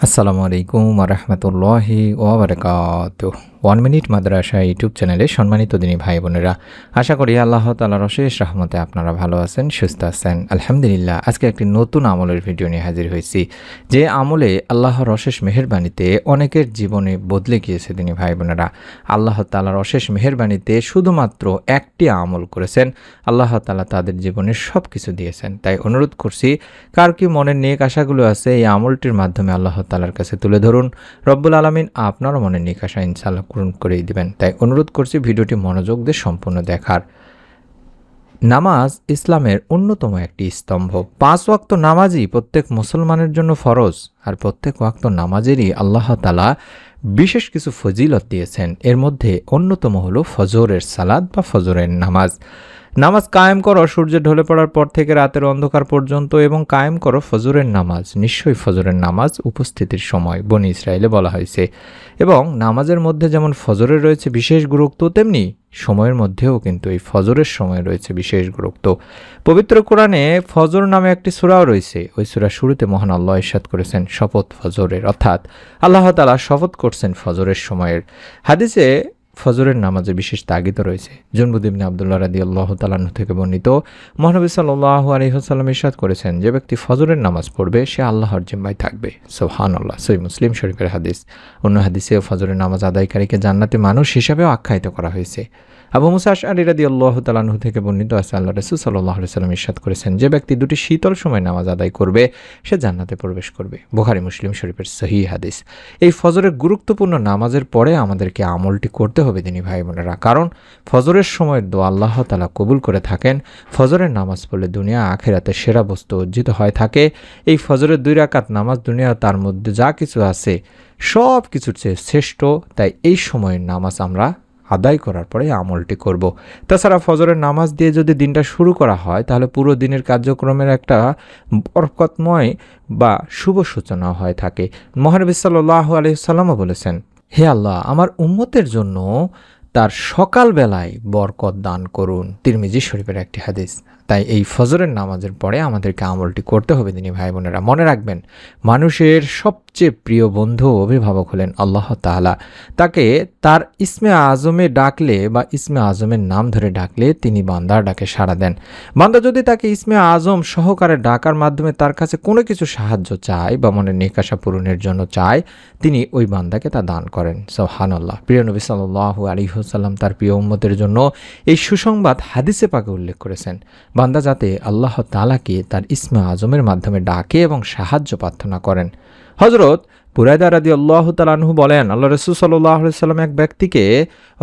আসসালামু আলাইকুম ওয়া রাহমাতুল্লাহি ওয়া বারাকাতুহু। 1 মিনিট মাদ্রাসা ইউটিউব চ্যানেলে সম্মানিত দিনী ভাই বোনেরা, আশা করি আল্লাহ তাআলার অশেষ রহমতে আপনারা ভালো আছেন, সুস্থ আছেন। আলহামদুলিল্লাহ। আজকে একটি নতুন আমলের ভিডিও নিয়ে হাজির হয়েছি, যে আমলে আল্লাহর অশেষ মেহেরবানিতে অনেকের জীবনে বদলে গিয়েছে দিনী ভাই বোনেরা। আল্লাহ তাআলার অশেষ মেহেরবানিতে শুধুমাত্র একটি আমল করেছেন, আল্লাহ তাআলা তাদের জীবনে সব কিছু দিয়েছেন। তাই অনুরোধ করছি, কার কি মনের নেক আশাগুলো আছে এই আমলটির মাধ্যমে আল্লাহ তাআলার কাছে তুলে ধরুন। রব্বুল আলামিন আপনারও মনের নেক আশা ইনশাআল্লাহ পূরণ করেই দিবেন। তাই অনুরোধ করছি ভিডিওটি মনোযোগ দিয়ে সম্পূর্ণ দেখার। নামাজ ইসলামের অন্যতম একটি স্তম্ভ। 5 ওয়াক্ত নামাজই প্রত্যেক মুসলমানের জন্য ফরজ, আর প্রত্যেক ওয়াক্ত নামাজেরই আল্লাহ তাআলা বিশেষ কিছু ফজিলত দিয়েছেন। এর মধ্যে অন্যতম হলো ফজরের সালাত বা ফজরের নামাজ। নামাজ কায়েম করো সূর্য ঢলে পড়ার পর থেকে রাতের অন্ধকার পর্যন্ত, এবং কায়েম করো ফজরের নামাজ। নিশ্চয়ই ফজরের নামাজ উপস্থিতির সময় বনী ইসরায়েলে বলা হয়েছে। এবং নামাজের মধ্যে যেমন ফজরের রয়েছে বিশেষ গুরুত্ব, তেমনি সময়ের মধ্যেও কিন্তু এই ফজরের সময় রয়েছে বিশেষ গুরুত্ব। পবিত্র কোরআনে ফজর নামে একটি সূরাও রয়েছে। ওই সূরার শুরুতে মহান আল্লাহ ইরশাদ করেছেন শপথ ফজরের, অর্থাৎ আল্লাহ তাআলা শপথ করছেন ফজরের সময়ের। হাদিসে ফজরের নামাজে বিশেষ তাগিদ রয়েছে। জুনবুদ ইবনে আব্দুল্লাহ রাদিয়াল্লাহু তাআলা আনহু থেকে বর্ণিত, মহানবী সাল্লাল্লাহু আলাইহি ওয়াসাল্লাম ইরশাদ করেছেন, যে ব্যক্তি ফজরের নামাজ পড়বে সে আল্লাহর জিম্মায় থাকবে। সুবহানাল্লাহ। সহিহ মুসলিম শরীফের হাদিস। অন্য হাদিসেও ফজরের নামাজ আদায়কারীকে জান্নাতি মানুষ হিসাবেও আখ্যায়িত করা হয়েছে। আবু মুসা আশআরী রাদিয়াল্লাহু তাআলা আনহু থেকে বর্ণিত আছে, আল্লাহ রাসূল সাল্লাল্লাহু আলাইহি ওয়াসাল্লাম ইরশাদ করেছেন, যে ব্যক্তি দুটি শীতল সময় নামাজ আদায় করবে সে জান্নাতে প্রবেশ করবে। বুখারী মুসলিম শরীফের সহিহ হাদিস। এই ফজরের গুরুত্বপূর্ণ নামাজের পরে আমাদেরকে আমলটি করতে হবে দিনী ভাই বোনেরা, কারণ ফজরের সময়ের দোয়া আল্লাহ তাআলা কবুল করে থাকেন। ফজরের নামাজ পড়লে দুনিয়া আখিরাতে সেরা বস্তু অর্জিত হয় থাকে। এই ফজরের 2 রাকাত নামাজ দুনিয়া তার মধ্যে যা কিছু আছে সব কিছুর চেয়ে শ্রেষ্ঠ। তাই এই সময়ের নামাজ আমরা আদায় করার পরে আমলটি করব। তাছাড়া ফজরের নামাজ দিয়ে যদি দিনটা শুরু করা হয়, তাহলে পুরো দিনের কার্যক্রমের একটা বরকতময় বা শুভ সূচনা হয়ে থাকে। মহানবী সাল্লাল্লাহু আলাইহি ওয়াসাল্লামও বলেছেন, হে আল্লাহ, আমার উম্মতের জন্য তার সকালবেলায় বরকত দান করুন। তিরমিজি শরীফের একটি হাদিস। তাই এই ফজরের নামাজের পরে আমাদেরকে আমলটি করতে হবে দিনী ভাই বোনেরা। মনে রাখবেন, মানুষের সবচেয়ে প্রিয় বন্ধু অভিভাবক হলেন আল্লাহ তাআলা। তাকে তার ইসমে আজমে ডাকলে বা ইসমে আজমের নাম ধরে ডাকলে তিনি বান্দার ডাকে সাড়া দেন। বান্দা যদি তাকে ইসমে আজম সহকারে ডাকার মাধ্যমে তার কাছে কোনো কিছু সাহায্য চায় বা মনের নেক আশা পূরণের জন্য চায়, তিনি ওই বান্দাকে তা দান করেন। সুবহানাল্লাহ। প্রিয় নবী সাল্লাল্লাহু আলাইহি ওয়াসাল্লাম তার প্রিয় উম্মতের জন্য এই সুসংবাদ হাদিসে পাকে উল্লেখ করেছেন, বান্দা যাতে আল্লাহ তাআলাকে তার ইসমে আজমের মাধ্যমে ডাকে এবং সাহায্য প্রার্থনা করেন। হযরত বুরায়দা রাদিয়াল্লাহু তাআলা আনহু বলেন, আল্লাহ রাসূল সাল্লাল্লাহু আলাইহি ওয়াসাল্লাম এক ব্যক্তিকে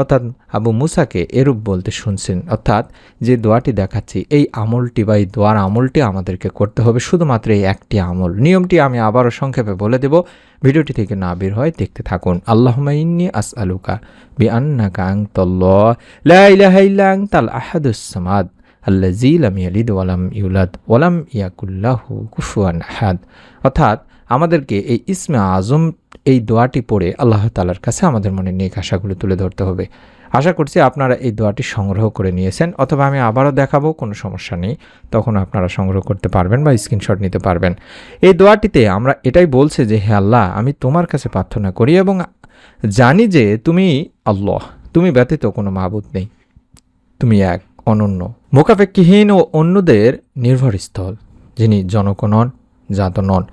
অর্থাৎ আবু মুসাকে এরূপ বলতে শুনছেন, অর্থাৎ যে দোয়াটি দেখাচ্ছি এই আমলটি বা এই দোয়ার আমলটি আমাদেরকে করতে হবে, শুধুমাত্র এই একটি আমল। নিয়মটি আমি আবারও সংক্ষেপে বলে দেব, ভিডিওটি থেকে না বের হয় দেখতে থাকুন। আল্লাহুম্মা ইন্নী আসআলুকা বিআন্নাকা আনতাল্লাহ লা ইলাহা ইল্লা আনতাল আহাদুস সামাদ আল্লাযী লাম ইয়ালিদ ওয়া লাম ইউলাদ ওয়া লাম ইয়াকুল লাহু কুফুয়ান আহাদ। অর্থাৎ আমাদেরকে এই ইসমে আজম এই দোয়াটি পড়ে আল্লাহ তাআলার কাছে আমাদের মনের নেক আশাগুলো তুলে ধরতে হবে। আশা করছি আপনারা এই দোয়াটি সংগ্রহ করে নিয়েছেন, অথবা আমি আবারও দেখাবো, কোনো সমস্যা নেই, তখন আপনারা সংগ্রহ করতে পারবেন বা স্ক্রিনশট নিতে পারবেন। এই দোয়াটিতে আমরা এটাই বলছি যে, হে আল্লাহ, আমি তোমার কাছে প্রার্থনা করি এবং জানি যে তুমি আল্লাহ, তুমি ব্যতীত কোনো মাবুদ নেই, তুমি এক অনন্য, মোকাপেক্ষীহীন ও অন্যদের নির্ভরস্থল, যিনি জনক নন, জাত নন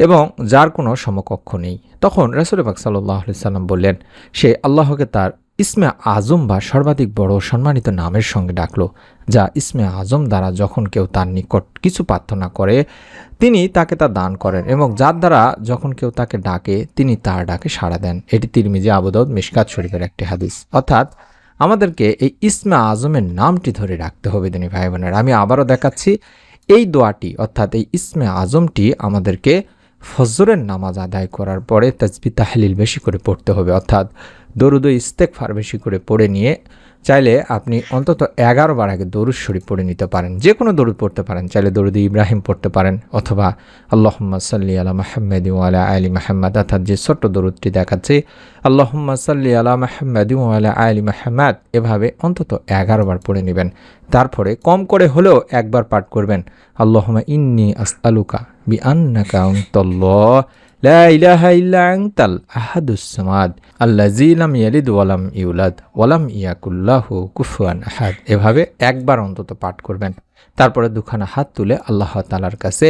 এবং যার কোনো সমকক্ষ নেই। তখন রাসূল পাক সাল্লাল্লাহু আলাইহি ওয়াসাল্লাম বললেন, সে আল্লাহকে তার ইসমে আজম বা সর্বাধিক বড় সম্মানিত নামের সঙ্গে ডাকলো, যা ইসমে আজম দ্বারা যখন কেউ তার নিকট কিছু প্রার্থনা করে তিনি তাকে তা দান করেন, এবং যার দ্বারা যখন কেউ তাকে ডাকে তিনি তার ডাকে সাড়া দেন। এটি তিরমিজি, আবু দাউদ, মিশকাত শরীফের একটি হাদিস। অর্থাৎ আমাদেরকে এই ইসমে আজমের নামটি ধরে রাখতে হবে দিনী ভাই বোনেরা। আমি আবারও দেখাচ্ছি, এই দোয়াটি অর্থাৎ এই ইসমে আজমটি আমাদেরকে ফজরের নামাজ আদায় করার পরে তাসবিহ তাহলিল বেশি করে পড়তে হবে, অর্থাৎ দরুদ ও ইস্তেগফার বেশি করে পড়ে নিয়ে চাইলে আপনি অন্তত 11 বার আগে দরুদ শরীফ পড়ে নিতে পারেন। যে কোনো দরুদ পড়তে পারেন, চাইলে দরুদ ইব্রাহিম পড়তে পারেন, অথবা আল্লাহুম্মা সাল্লি আলা মুহাম্মাদি ওয়া আলা আলি মুহাম্মাদ, অর্থাৎ যে ছোট্ট দরুদটি দেখাচ্ছে আল্লাহুম্মা সাল্লি আলা মুহাম্মাদি ওয়া আলা আলি মুহাম্মাদ, এভাবে অন্তত 11 বার পড়ে নেবেন। তারপরে কম করে হলেও একবার পাঠ করবেন, আল্লাহুম্মা ইন্নী আসআলুকা বিআন্নাকা আনতাল্লাহ লা ইলাহা ইল্লা আনতাল আহাদুস সামাদ আল্লাযী লাম ইয়ালিদ ওয়া লাম ইউলাদ ওয়া লাম ইয়াকুল লাহু কুফুয়ান আহাদ। এভাবে একবার অন্তত পাঠ করবেন। তারপরে দুখানা হাত তুলে আল্লাহ তাআলার কাছে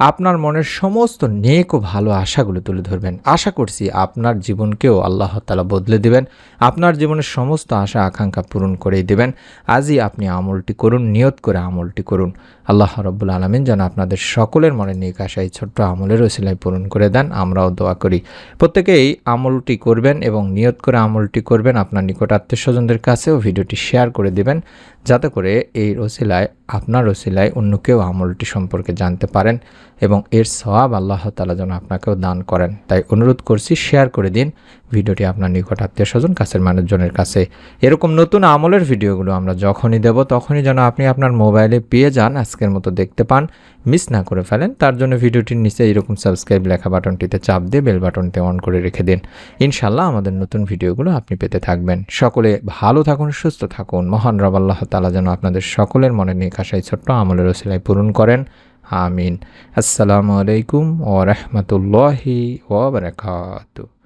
আপনার মনের সমস্ত নেক ও ভালো আশাগুলো তুলে ধরবেন। আশা করছি আপনার জীবনকেও আল্লাহ তাআলা বদলে দিবেন, আপনার জীবনের সমস্ত আশা আকাঙ্ক্ষা পূরণ করেই দেবেন। আজই আপনি আমলটি করুন, নিয়ত করে আমলটি করুন। আল্লাহ রাব্বুল আলামিন যেন আপনাদের সকলের মনে নেক আশা এই ছোট্ট আমলের ওসিলায় পূরণ করে দেন, আমরাও দোয়া করি। প্রত্যেকেই আমলটি করবেন এবং নিয়ত করে আমলটি করবেন। আপনার নিকট আত্মীয়স্বজনদের কাছেও ভিডিওটি শেয়ার করে দিবেন, যাতে করে এই ওসিলায়, আপনার ওসিলায় অন্য কেউ আমলটি সম্পর্কে জানতে পারেন এবং এর সওয়াব আল্লাহ তাআলা যেন আপনাকেও দান করেন। তাই অনুরোধ করছি, শেয়ার করে দিন ভিডিওটি আপনার নিকট আত্মীয়স্বজন, কাছের মানুষজনের কাছে। এরকম নতুন আমলের ভিডিওগুলো আমরা যখনই দেব তখনই যেন আপনি আপনার মোবাইলে পেয়ে যান, আজকের মতো দেখতে পান, মিস না করে ফেলেন। তার জন্য ভিডিওটির নিচে এরকম সাবস্ক্রাইব লেখা বাটনটিতে চাপ দিয়ে বেল বাটনটি অন করে রেখে দিন। ইনশাআল্লাহ আমাদের নতুন ভিডিওগুলো আপনি পেতে থাকবেন। সকলে ভালো থাকুন, সুস্থ থাকুন। মহান রব আল্লাহ তাআলা যেন আপনাদের সকলের মনে নেক আশা এই ছোট্ট আমলের ওসিলায় পূরণ করেন। আমিন। আসসালামু আলাইকুম ওয়া রাহমাতুল্লাহি ওয়া বারাকাতুহু।